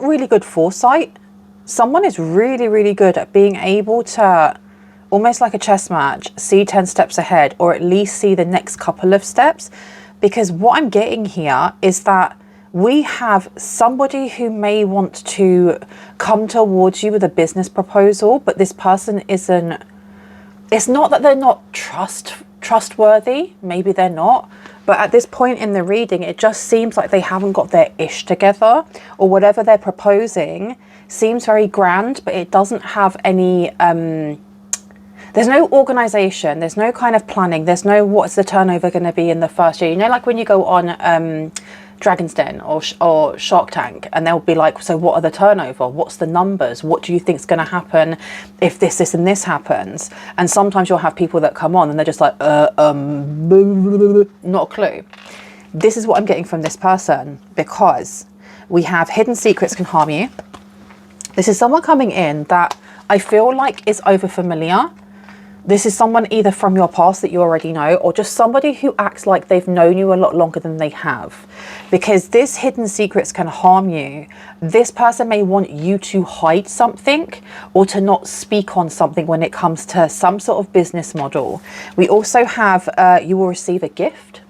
got really good foresight. Someone is really, really good at being able to, almost like a chess match, see 10 steps ahead, or at least see the next couple of steps. Because what I'm getting here is that we have somebody who may want to come towards you with a business proposal, but this person isn't, it's not that they're not trustworthy, maybe they're not, but at this point in the reading, it just seems like they haven't got their ish together, or whatever they're proposing seems very grand, but it doesn't have any, there's no organization, there's no kind of planning, there's no what's the turnover going to be in the first year. You know, like when you go on Dragon's Den or Shark Tank, and they'll be like, so what are the turnover? What's the numbers? What do you think is going to happen if this and this happens? And sometimes you'll have people that come on and they're just like, not a clue. This is what I'm getting from this person, because we have hidden secrets can harm you. This is someone coming in that I feel like is over familiar. This is someone either from your past that you already know, or just somebody who acts like they've known you a lot longer than they have. Because this hidden secrets can harm you. This person may want you to hide something or to not speak on something when it comes to some sort of business model. We also have you will receive a gift.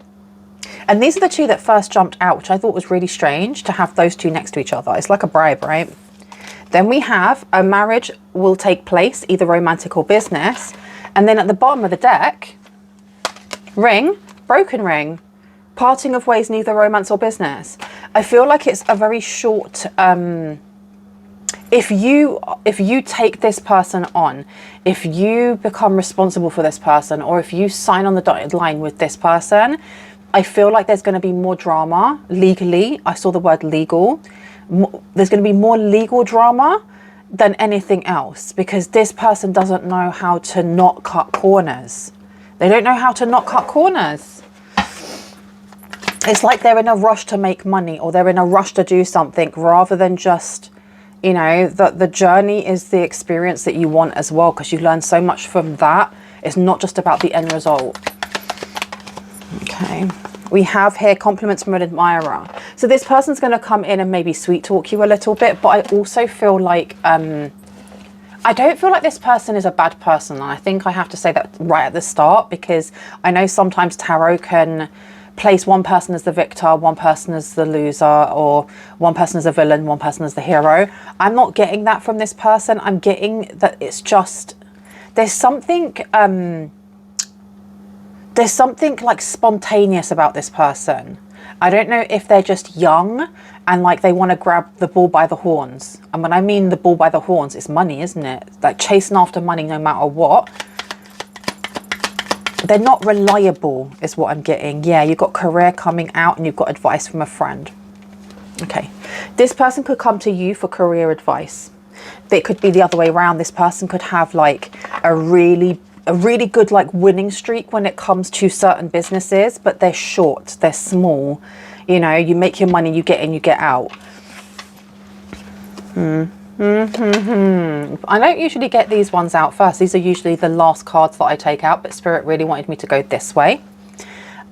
And these are the two that first jumped out, which I thought was really strange to have those two next to each other. It's like a bribe, right? Then we have a marriage will take place, either romantic or business. And then at the bottom of the deck, ring, broken ring, parting of ways, neither romance or business. I feel like it's a very short, if you take this person on, if you become responsible for this person, or if you sign on the dotted line with this person, I feel like there's going to be more drama legally. I saw the word legal. There's going to be more legal drama than anything else, because this person doesn't know how to not cut corners. They don't know how to not cut corners. It's like they're in a rush to make money, or they're in a rush to do something, rather than just, you know, that the journey is the experience that you want as well, because you learn so much from that. It's not just about the end result. Okay. We have here compliments from an admirer. So this person's going to come in and maybe sweet talk you a little bit, but I also feel like, I don't feel like this person is a bad person. And I think I have to say that right at the start, because I know sometimes tarot can place one person as the victor, one person as the loser, or one person as a villain, one person as the hero. I'm not getting that from this person. I'm getting that it's just, there's something like spontaneous about this person. I don't know if they're just young and like they want to grab the bull by the horns. And when I mean the bull by the horns, it's money, isn't it? Like chasing after money no matter what. They're not reliable is what I'm getting. Yeah, you've got career coming out and you've got advice from a friend. Okay. This person could come to you for career advice. It could be the other way around. This person could have like a really good like winning streak when it comes to certain businesses, but they're short, they're small. You know, you make your money, you get in, you get out. I don't usually get these ones out first. These are usually the last cards that I take out, but Spirit really wanted me to go this way.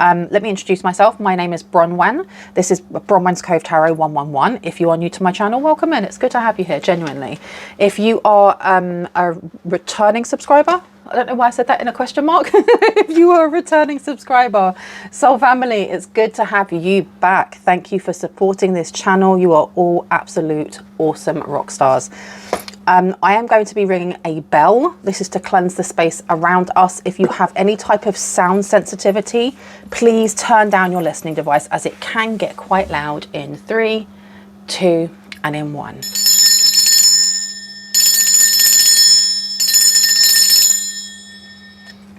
Let me introduce myself. My name is Bronwen. This is Bronwen's Cove Tarot 111. If you are new to my channel, welcome in. It's good to have you here, genuinely. If you are a returning subscriber, I don't know why I said that in a question mark. If you are a returning subscriber, Soul Family, it's good to have you back. Thank you for supporting this channel. You are all absolute awesome rock stars. I am going to be ringing a bell. This is to cleanse the space around us. If you have any type of sound sensitivity, please turn down your listening device, as it can get quite loud in 3, 2, and in 1.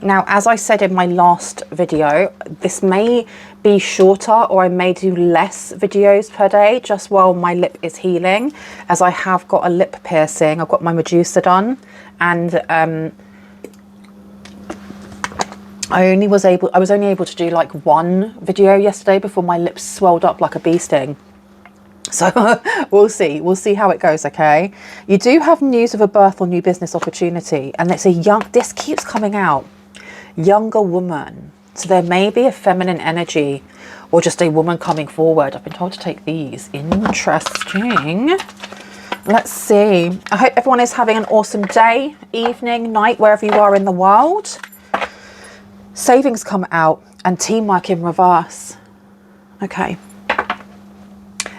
Now, as I said in my last video, this may be shorter, or I may do less videos per day just while my lip is healing, as I have got a lip piercing. I've got my Medusa done, and I was only able to do like one video yesterday before my lips swelled up like a bee sting. So we'll see how it goes. Okay, you do have news of a birth or new business opportunity, and it's a young, this keeps coming out, younger woman. So there may be a feminine energy, or just a woman coming forward. I've been told to take these. Interesting. Let's see. I hope everyone is having an awesome day, evening, night, wherever you are in the world. Savings come out and teamwork in reverse. Okay.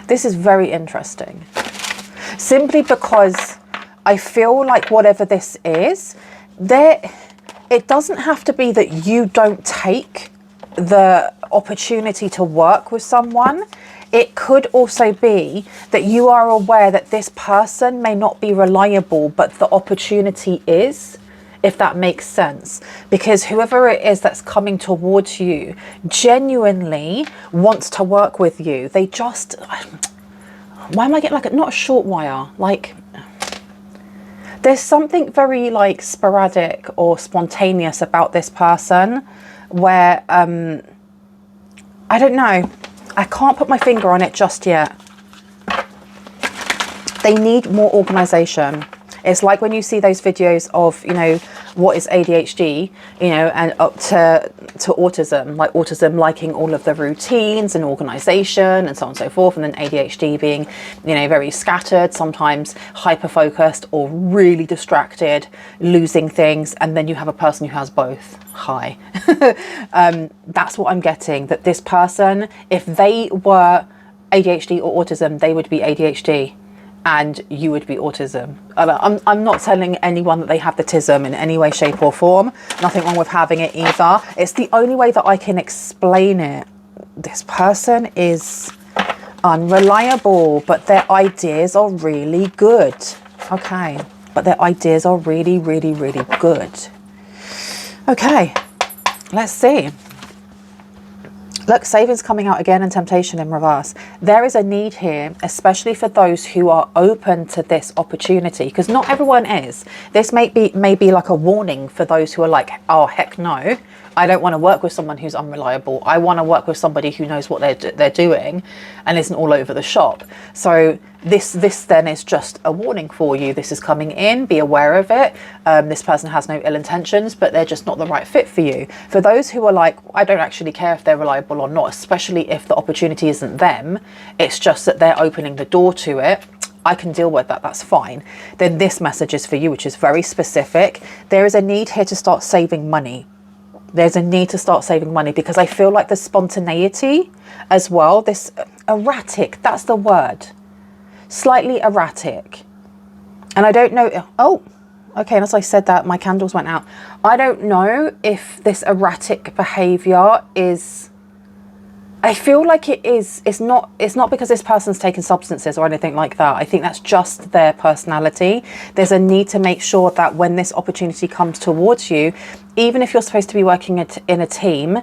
This is very interesting. Simply because I feel like whatever this is, it doesn't have to be that you don't take the opportunity to work with someone. It could also be that you are aware that this person may not be reliable, but the opportunity is, if that makes sense. Because whoever it is that's coming towards you genuinely wants to work with you. They just, why am I getting like not a short wire? Like, there's something very like sporadic or spontaneous about this person where, I don't know. I can't put my finger on it just yet. They need more organization. It's like when you see those videos of, you know, what is ADHD, you know, and up to autism, like autism liking all of the routines and organization and so on and so forth. And then ADHD being, you know, very scattered, sometimes hyper-focused or really distracted, losing things. And then you have a person who has both. Hi. That's what I'm getting, that this person, if they were ADHD or autism, they would be ADHD. And you would be autism. I'm not telling anyone that they have the tism in any way, shape or form. Nothing wrong with having it either. It's the only way that I can explain it. This person is unreliable, but their ideas are really good. Okay, but their ideas are really, really, really good. Okay, let's see. Look, savings coming out again and temptation in reverse. There is a need here, especially for those who are open to this opportunity, because not everyone is. This may be like a warning for those who are like, oh, heck no, I don't want to work with someone who's unreliable. I want to work with somebody who knows what they're doing and isn't all over the shop. So this then is just a warning for you. This is coming in, be aware of it. This person has no ill intentions, but they're just not the right fit for you. For those who are like, I don't actually care if they're reliable or not, especially if the opportunity isn't them, it's just that they're opening the door to it. I can deal with that, that's fine. Then this message is for you, which is very specific. There is a need here to start saving money. There's a need to start saving money, because I feel like the spontaneity as well, this erratic, that's the word. Slightly erratic. And I don't know, oh, okay, and as I said that, my candles went out. I don't know if this erratic behavior is, I feel like it is, it's not because this person's taken substances or anything like that. I think that's just their personality. There's a need to make sure that when this opportunity comes towards you, even if you're supposed to be working in a team,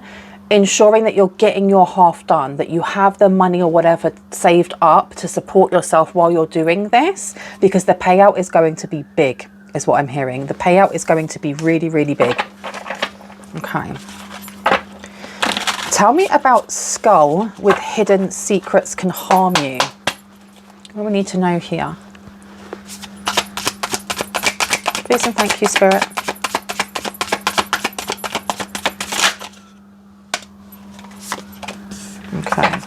ensuring that you're getting your half done, that you have the money or whatever saved up to support yourself while you're doing this, because the payout is going to be big, is what I'm hearing. The payout is going to be really, really big. Okay. Tell me about skull with hidden secrets can harm you. What do we need to know here? Please and thank you, Spirit. Okay.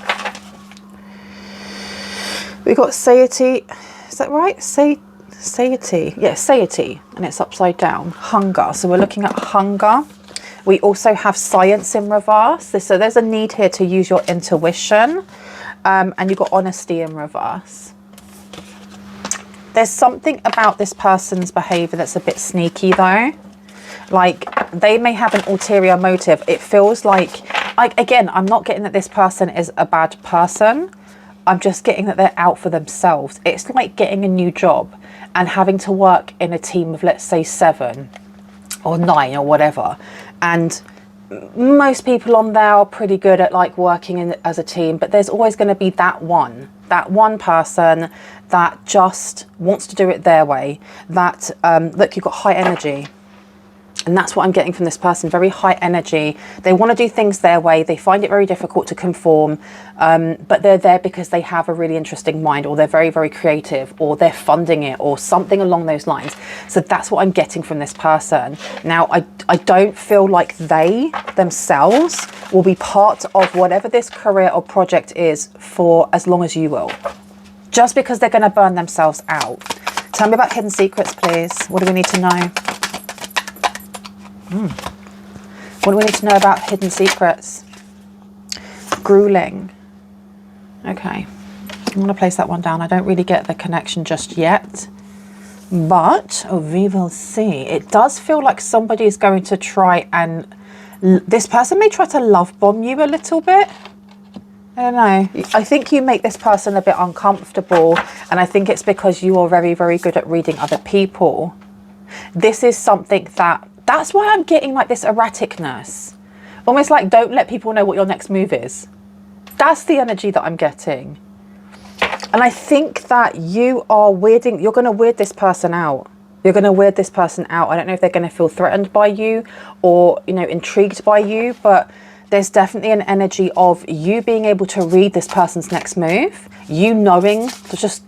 We got satiety. Is that right? Satiety. Yeah, satiety. And it's upside down. Hunger. So we're looking at hunger. We also have science in reverse. So there's a need here to use your intuition. And you've got honesty in reverse. There's something about this person's behavior that's a bit sneaky though. Like, they may have an ulterior motive. It feels like, again, I'm not getting that this person is a bad person. I'm just getting that they're out for themselves. It's like getting a new job and having to work in a team of, let's say, 7 or 9 or whatever. And most people on there are pretty good at like working as a team, but there's always going to be that one person that just wants to do it their way. That, look, you've got high energy. And that's what I'm getting from this person, very high energy. They want to do things their way. They find it very difficult to conform, but they're there because they have a really interesting mind, or they're very, very creative, or they're funding it, or something along those lines. So that's what I'm getting from this person. Now, I don't feel like they themselves will be part of whatever this career or project is for as long as you will. just because they're going to burn themselves out. Tell me about hidden secrets, please. What do we need to know? What do we need to know about hidden secrets? Grueling. Okay. I'm going to place that one down. I don't really get the connection just yet. But we will see. It does feel like somebody is going to try and... This person may try to love bomb you a little bit. I don't know. I think you make this person a bit uncomfortable. And I think it's because you are very, very good at reading other people. This is something that... That's why I'm getting like this erraticness. Almost like don't let people know what your next move is. That's the energy that I'm getting. And I think that you are weirding... You're going to weird this person out. You're going to weird this person out. I don't know if they're going to feel threatened by you or, you know, intrigued by you. But there's definitely an energy of you being able to read this person's next move. You knowing, just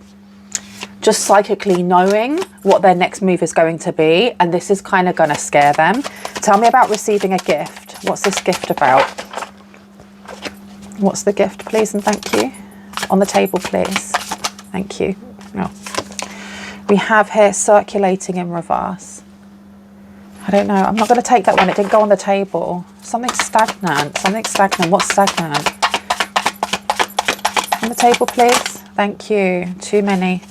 psychically knowing what their next move is going to be. And this is kind of going to scare them. Tell me about receiving a gift. What's this gift about? What's the gift, please, and thank you. On the table, please. Thank you. Oh. We have here circulating in reverse. I don't know. I'm not going to take that one. It didn't go on the table. Something stagnant. Something stagnant. What's stagnant? On the table, please. Thank you. Too many.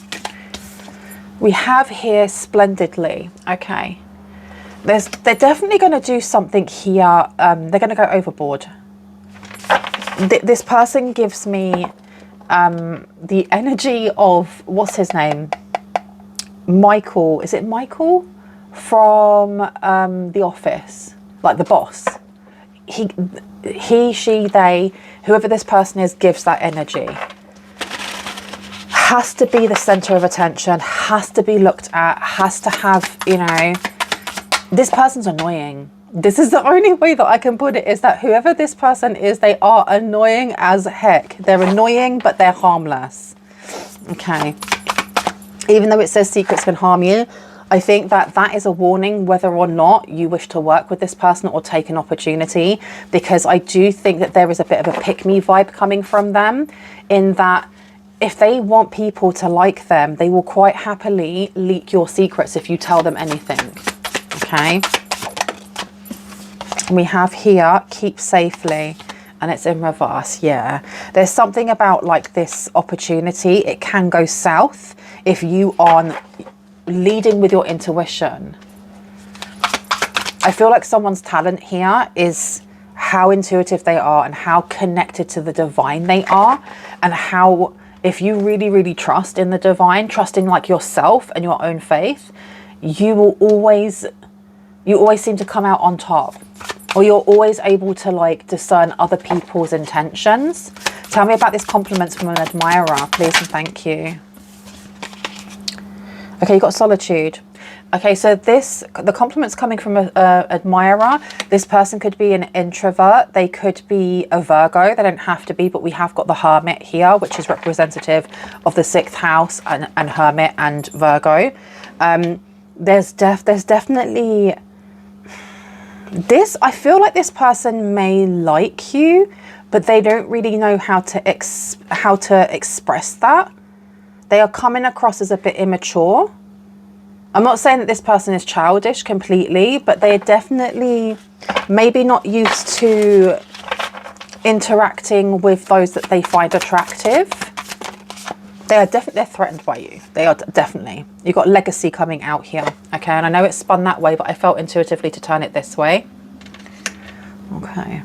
We have here splendidly. Okay. They're definitely going to do something here. They're going to go overboard. This person gives me the energy of, what's his name? Michael. Is it Michael? From The Office. Like the boss. He, she, they, whoever this person is gives that energy. Has to be the center of attention. Has to be looked at. Has to have, you know... This person's annoying. This is the only way that I can put it, is that whoever this person is, they are annoying as heck. They're annoying, but they're harmless. Okay. Even though it says secrets can harm you, I think that that is a warning whether or not you wish to work with this person or take an opportunity, because I do think that there is a bit of a pick-me vibe coming from them, in that if they want people to like them, they will quite happily leak your secrets if you tell them anything. Okay. We have here, keep safely, and it's in reverse. Yeah, there's something about like this opportunity. It can go south if you aren't leading with your intuition. I feel like someone's talent here is how intuitive they are and how connected to the divine they are, and how, if you really, really trust in the divine, trusting like yourself and your own faith, you always seem to come out on top. Or you're always able to like discern other people's intentions. Tell me about this compliments from an admirer, please and thank you. Okay, you got solitude. Okay, so the compliments coming from an admirer. This person could be an introvert. They could be a Virgo. They don't have to be, but we have got the Hermit here, which is representative of the 6th house and Hermit and Virgo. There's definitely... I feel like this person may like you, but they don't really know how to express that. They are coming across as a bit immature. I'm not saying that this person is childish completely, but they are definitely maybe not used to interacting with those that they find attractive. They're threatened by you. They are definitely. You've got legacy coming out here. Okay, and I know it's spun that way, but I felt intuitively to turn it this way. Okay.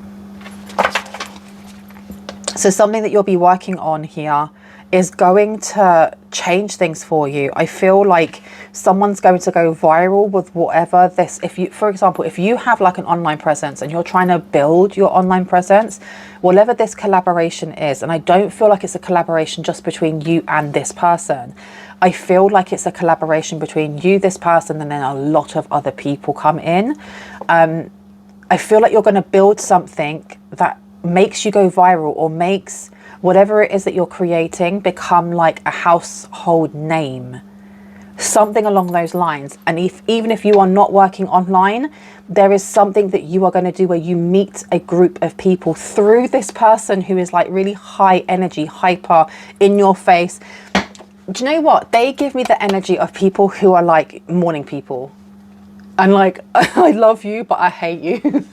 So something that you'll be working on here is going to change things for you. I feel like someone's going to go viral with whatever this, if you, for example, if you have like an online presence and you're trying to build your online presence, whatever this collaboration is, and I don't feel like it's a collaboration just between you and this person. I feel like it's a collaboration between you, this person, and then a lot of other people come in. I feel like you're going to build something that makes you go viral, or makes whatever it is that you're creating become like a household name, something along those lines. And even if you are not working online, there is something that you are going to do where you meet a group of people through this person who is like really high energy, hyper, in your face, do you know what? They give me the energy of people who are like morning people. And like, I love you, but I hate you.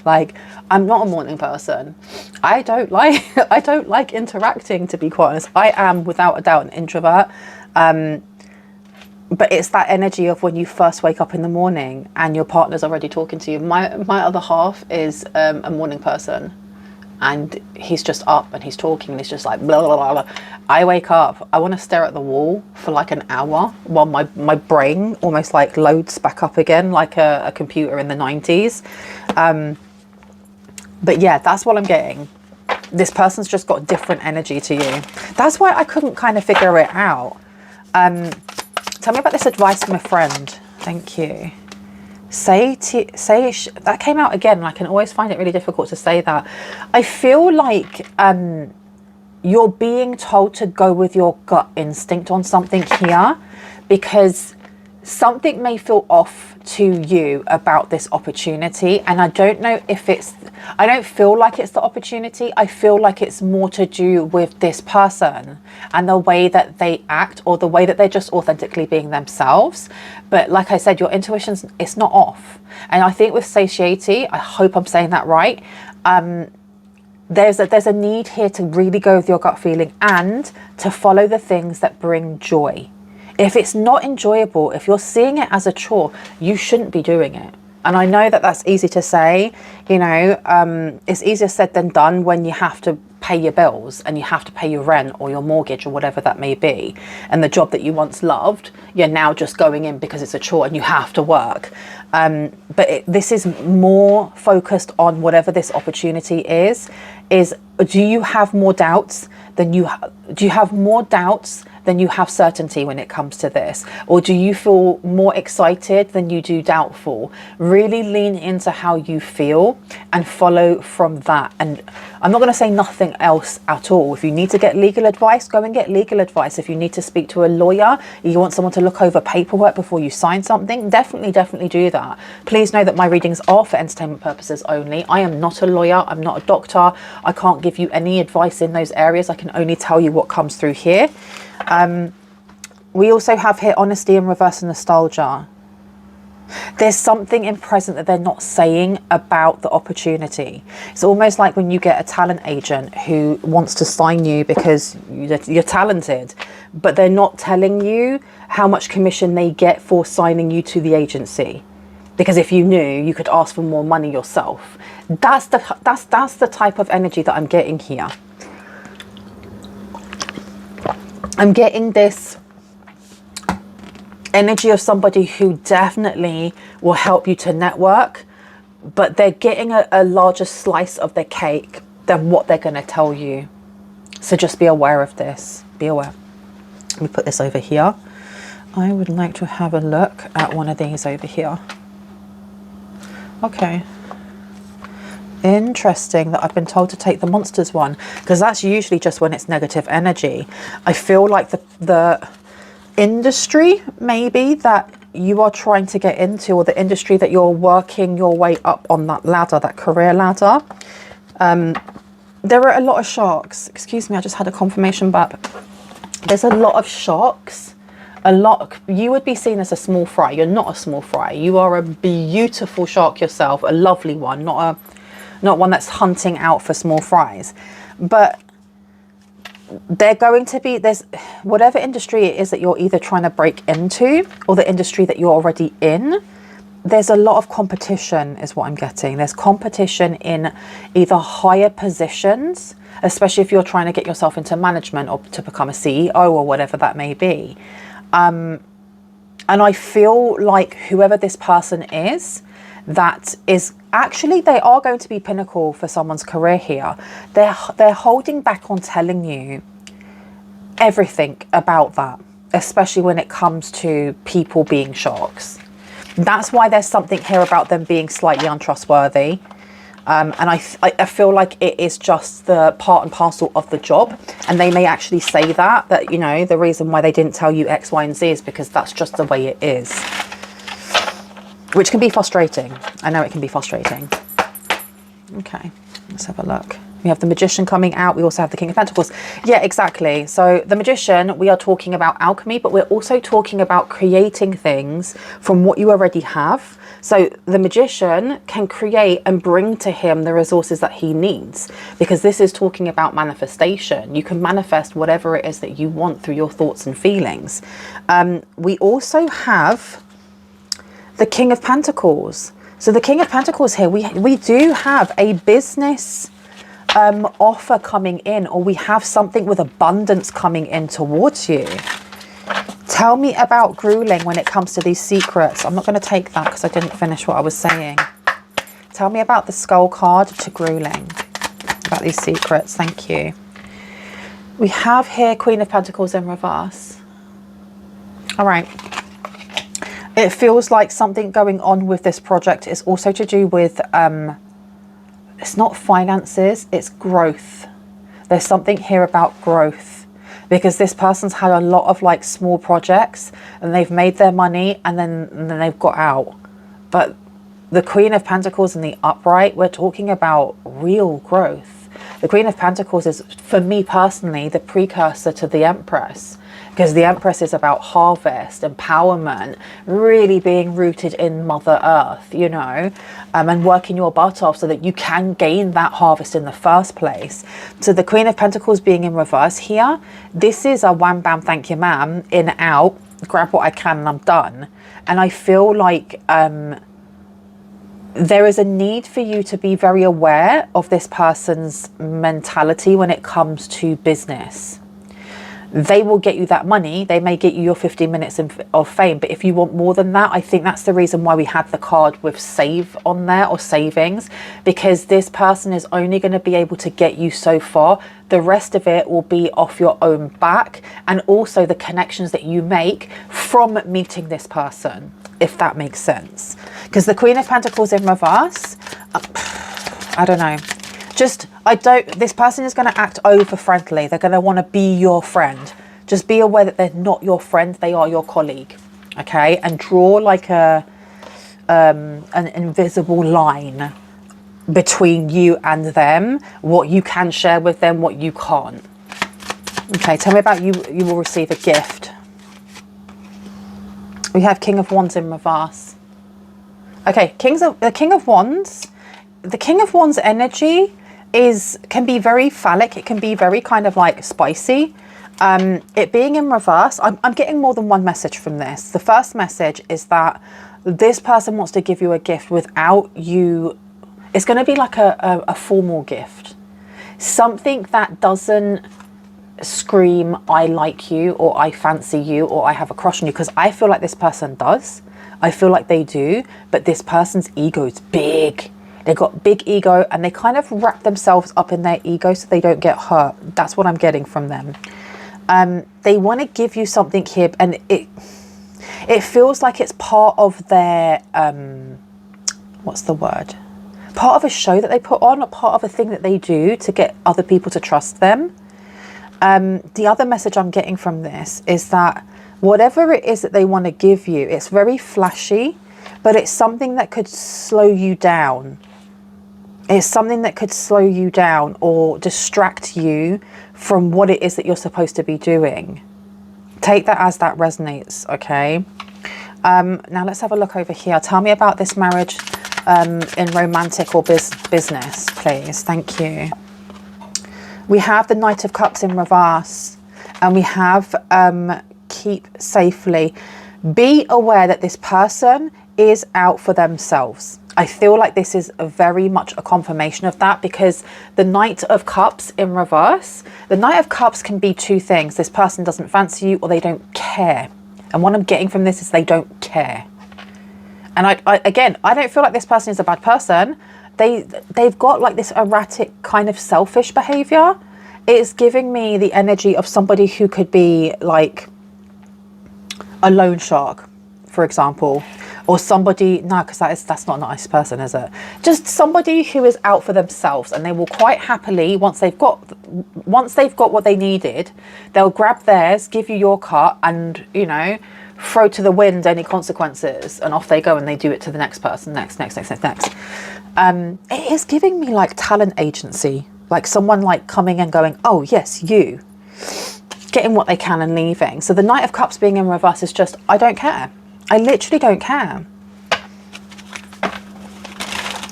Like, I'm not a morning person. I don't like interacting, to be quite honest. I am without a doubt an introvert. But it's that energy of when you first wake up in the morning and your partner's already talking to you. My other half is a morning person, and he's just up and he's talking and he's just like blah, blah, blah, blah. I wake up, I want to stare at the wall for like an hour while my brain almost like loads back up again like a computer in the 90s. But yeah, that's what I'm getting. This person's just got different energy to you. That's why I couldn't kind of figure it out. Tell me about this advice from a friend. Thank you. That came out again. I can always find it really difficult to say that. I feel like you're being told to go with your gut instinct on something here, because something may feel off to you about this opportunity. And I don't know if I don't feel like it's the opportunity. I feel like it's more to do with this person and the way that they act, or the way that they're just authentically being themselves. But like I said, your intuition's, it's not off. And I think with satiety, I hope I'm saying that right, there's a need here to really go with your gut feeling and to follow the things that bring joy. If it's not enjoyable, if you're seeing it as a chore, you shouldn't be doing it. And I know that that's easy to say, you know, it's easier said than done when you have to pay your bills and you have to pay your rent or your mortgage or whatever that may be. And the job that you once loved, you're now just going in because it's a chore and you have to work. But this is more focused on whatever this opportunity is do you have more doubts than do you have more doubts than you have certainty when it comes to this? Or do you feel more excited than you do doubtful? Really lean into how you feel and follow from that. And I'm not going to say nothing else at all. If you need to get legal advice, go and get legal advice. If you need to speak to a lawyer, you want someone to look over paperwork before you sign something, definitely do that. Please know that my readings are for entertainment purposes only. I am not a lawyer. I'm not a doctor. I can't give you any advice in those areas. I can only tell you what comes through here. We also have here honesty and reverse nostalgia. There's something in present that they're not saying about the opportunity. It's almost like when you get a talent agent who wants to sign you because you're talented, but they're not telling you how much commission they get for signing you to the agency. Because if you knew, you could ask for more money yourself. That's the type of energy that I'm getting here. I'm getting this energy of somebody who definitely will help you to network, but they're getting a larger slice of their cake than what they're going to tell you. So just be aware of this. Be aware. Let me put this over here. I would like to have a look at one of these over here. Okay. Interesting that I've been told to take the monsters one, because that's usually just when it's negative energy. I feel like the industry maybe that you are trying to get into, or the industry that you're working your way up on that ladder, that career ladder, there are a lot of sharks. Excuse me, I just had a confirmation back. There's a lot of sharks. You would be seen as a small fry. You're not a small fry. You are a beautiful shark yourself, a lovely one, not one that's hunting out for small fries. But they're going to be, there's whatever industry it is that you're either trying to break into, or the industry that you're already in, there's a lot of competition is what I'm getting. There's competition in either higher positions, especially if you're trying to get yourself into management or to become a CEO or whatever that may be. And I feel like whoever this person is, that is actually, they are going to be pinnacle for someone's career here. They're holding back on telling you everything about that, especially when it comes to people being sharks. That's why there's something here about them being slightly untrustworthy. And I feel like it is just the part and parcel of the job. And they may actually say that, you know, the reason why they didn't tell you X, Y, and Z is because that's just the way it is. Which can be frustrating. I know it can be frustrating. Okay, let's have a look. We have the Magician coming out. We also have the King of Pentacles. Yeah, exactly. So the Magician, we are talking about alchemy, but we're also talking about creating things from what you already have. So the Magician can create and bring to him the resources that he needs, because this is talking about manifestation. You can manifest whatever it is that you want through your thoughts and feelings. We also have the King of Pentacles. So the King of Pentacles here, we do have a business offer coming in, or we have something with abundance coming in towards you. Tell me about grueling when it comes to these secrets. I'm not going to take that because I didn't finish what I was saying. Tell me about the skull card to grueling, about these secrets. Thank you. We have here Queen of Pentacles in reverse. All right. It feels like something going on with this project is also to do with, it's not finances, it's growth. There's something here about growth, because this person's had a lot of like small projects and they've made their money and then they've got out. But the Queen of Pentacles in the upright, we're talking about real growth. The Queen of Pentacles is, for me personally, the precursor to the Empress. Because the Empress is about harvest, empowerment, really being rooted in Mother Earth, you know, and working your butt off so that you can gain that harvest in the first place. So the Queen of Pentacles being in reverse here, this is a wham bam thank you ma'am, in out, grab what I can and I'm done. And I feel like there is a need for you to be very aware of this person's mentality when it comes to business. They will get you that money. They may get you your 15 minutes of fame. But if you want more than that, I think that's the reason why we had the card with save on there, or savings, because this person is only going to be able to get you so far. The rest of it will be off your own back, and also the connections that you make from meeting this person, if that makes sense. Because the Queen of Pentacles in reverse, I don't know. This person is going to act over friendly. They're going to want to be your friend. Just be aware that they're not your friend. They are your colleague. Okay. And draw like an invisible line between you and them. What you can share with them, what you can't. Okay. Tell me about you. You will receive a gift. We have King of Wands in reverse. Okay. The King of Wands. The King of Wands energy can be very phallic. It can be very kind of like spicy. It being in reverse, I'm getting more than one message from this. The first message is that this person wants to give you a gift without you. It's going to be like a formal gift. Something that doesn't scream, I like you, or I fancy you, or I have a crush on you. Because I feel like this person does. I feel like they do. But this person's ego is big. They've got big ego, and they kind of wrap themselves up in their ego so they don't get hurt. That's what I'm getting from them. They want to give you something here, and it feels like it's part of their, what's the word? Part of a show that they put on, or part of a thing that they do to get other people to trust them. The other message I'm getting from this is that whatever it is that they want to give you, it's very flashy, but it's something that could slow you down. It's something that could slow you down or distract you from what it is that you're supposed to be doing. Take that as that resonates, okay? Now let's have a look over here. Tell me about this marriage in romantic or business, please. Thank you. We have the Knight of Cups in reverse, and we have keep safely. Be aware that this person is out for themselves. I feel like this is very much a confirmation of that, because the Knight of Cups in reverse, the Knight of Cups can be two things. This person doesn't fancy you, or they don't care. And what I'm getting from this is they don't care. And again, I don't feel like this person is a bad person. They've got like this erratic kind of selfish behavior. It's giving me the energy of somebody who could be like a loan shark, for example. Or somebody, no, because that's not a nice person, is it? Just somebody who is out for themselves, and they will quite happily, once they've got what they needed, they'll grab theirs, give you your cut, and, you know, throw to the wind any consequences, and off they go, and they do it to the next person, next. It is giving me like talent agency. Like someone like coming and going, oh yes, you. Getting what they can and leaving. So the Knight of Cups being in reverse is just, I don't care. I literally don't care.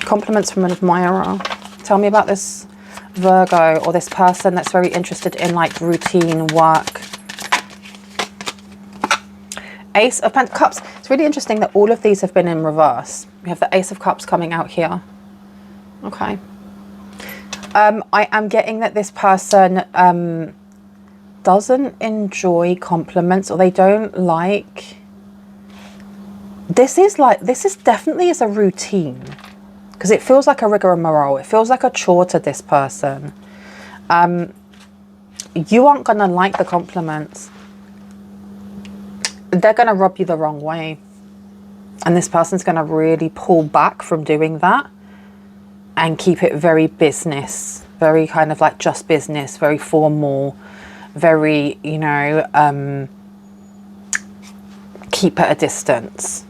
Compliments from an admirer. Tell me about this Virgo or this person that's very interested in like routine work. Ace of Cups. It's really interesting that all of these have been in reverse. We have the Ace of Cups coming out here. Okay. I am getting that this person doesn't enjoy compliments, or they don't like... This is definitely is a routine. Because it feels like a rigmarole. It feels like a chore to this person. You aren't going to like the compliments. They're going to rub you the wrong way. And this person's going to really pull back from doing that. And keep it very business. Very kind of like just business. Very formal. Very, you know, keep at a distance.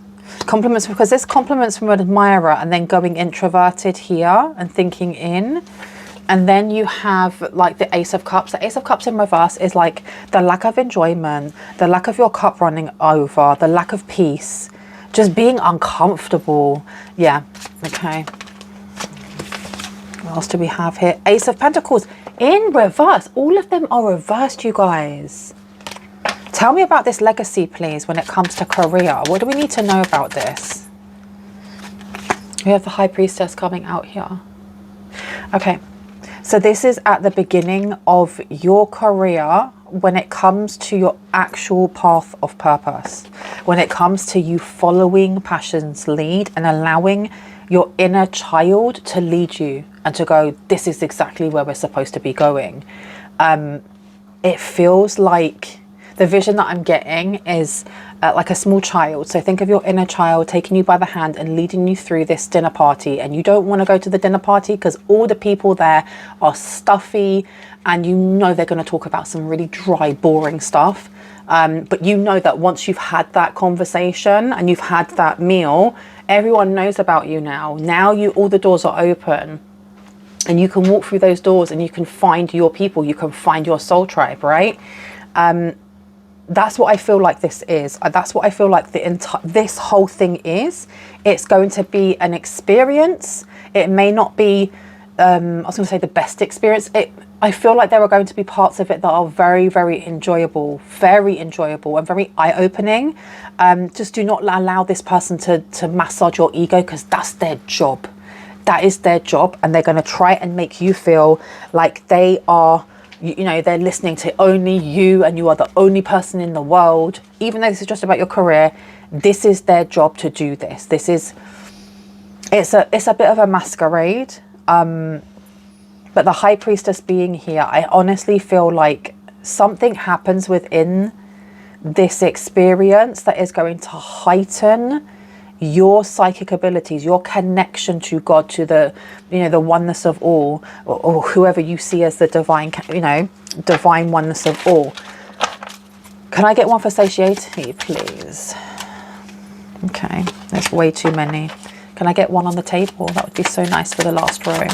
Compliments, because there's compliments from an admirer and then going introverted here and thinking in. And then you have like the Ace of Cups. The Ace of Cups in reverse is like the lack of enjoyment, the lack of your cup running over, the lack of peace, just being uncomfortable. Yeah, okay. What else do we have here? Ace of Pentacles in reverse. All of them are reversed, you guys. Tell me about this legacy, please, when it comes to career. What do we need to know about this? We have the High Priestess coming out here. Okay, so this is at the beginning of your career when it comes to your actual path of purpose. When it comes to you following passion's lead and allowing your inner child to lead you and to go, this is exactly where we're supposed to be going. It feels like... The vision that I'm getting is like a small child. So think of your inner child taking you by the hand and leading you through this dinner party. And you don't want to go to the dinner party because all the people there are stuffy. And you know they're going to talk about some really dry, boring stuff. But you know that once you've had that conversation and you've had that meal, everyone knows about you now. Now all the doors are open. And you can walk through those doors and you can find your people. You can find your soul tribe, right? That's what I feel like this is. That's what I feel like this whole thing is. It's going to be an experience. It may not be, I was going to say the best experience. I feel like there are going to be parts of it that are very, very enjoyable and very eye-opening. Just do not allow this person to massage your ego, because that's their job. That is their job. And they're going to try and make you feel like they are... You know, they're listening to only you and you are the only person in the world. Even though this is just about your career, this is their job to do this. It's a bit of a masquerade. But the High Priestess being here, I honestly feel like something happens within this experience that is going to heighten your psychic abilities, your connection to God, to the, you know, the oneness of all, or whoever you see as the divine, you know, divine oneness of all. Can I get one for satiety, please? Okay, there's way too many. Can I get one on the table? That would be so nice for the last row.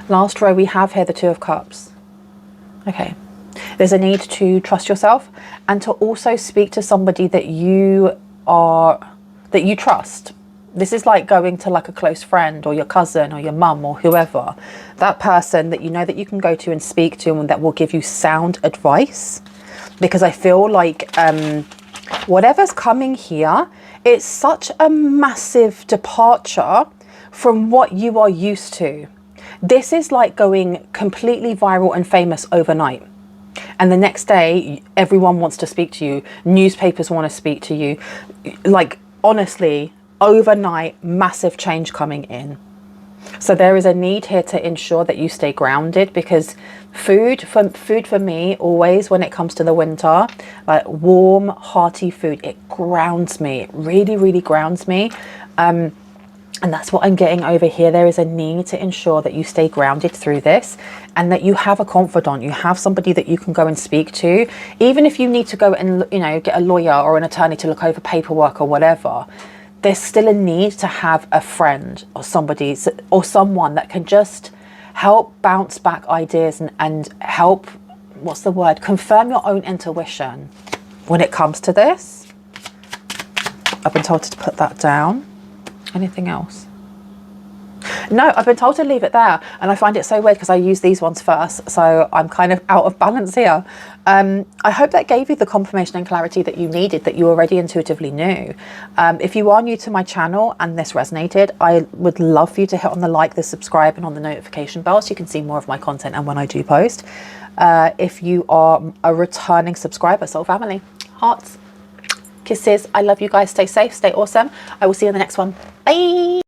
Last row, we have here the Two of Cups. Okay, there's a need to trust yourself and to also speak to somebody that you trust. This is like going to like a close friend or your cousin or your mum or whoever. That person that you know that you can go to and speak to and that will give you sound advice. Because I feel like whatever's coming here, it's such a massive departure from what you are used to. This is like going completely viral and famous overnight. And the next day, everyone wants to speak to you. Newspapers want to speak to you. Like, honestly, overnight, massive change coming in. So there is a need here to ensure that you stay grounded, because food for me, always when it comes to the winter, like warm, hearty food, it grounds me. It really, really grounds me. And that's what I'm getting over here. There is a need to ensure that you stay grounded through this and that you have a confidant. You have somebody that you can go and speak to. Even if you need to go and, you know, get a lawyer or an attorney to look over paperwork or whatever, there's still a need to have a friend or somebody or someone that can just help bounce back ideas and help, what's the word, confirm your own intuition when it comes to this. I've been told to put that down. Anything else? No, I've been told to leave it there, and I find it so weird because I use these ones first, so I'm kind of out of balance here. I hope that gave you the confirmation and clarity that you needed, that you already intuitively knew. If you are new to my channel and this resonated, I would love for you to hit on the like, the subscribe, and on the notification bell so you can see more of my content and when I do post. If you are a returning subscriber, soul family, hearts, kisses, I love you guys. Stay safe, stay awesome. I will see you in the next one. Bye.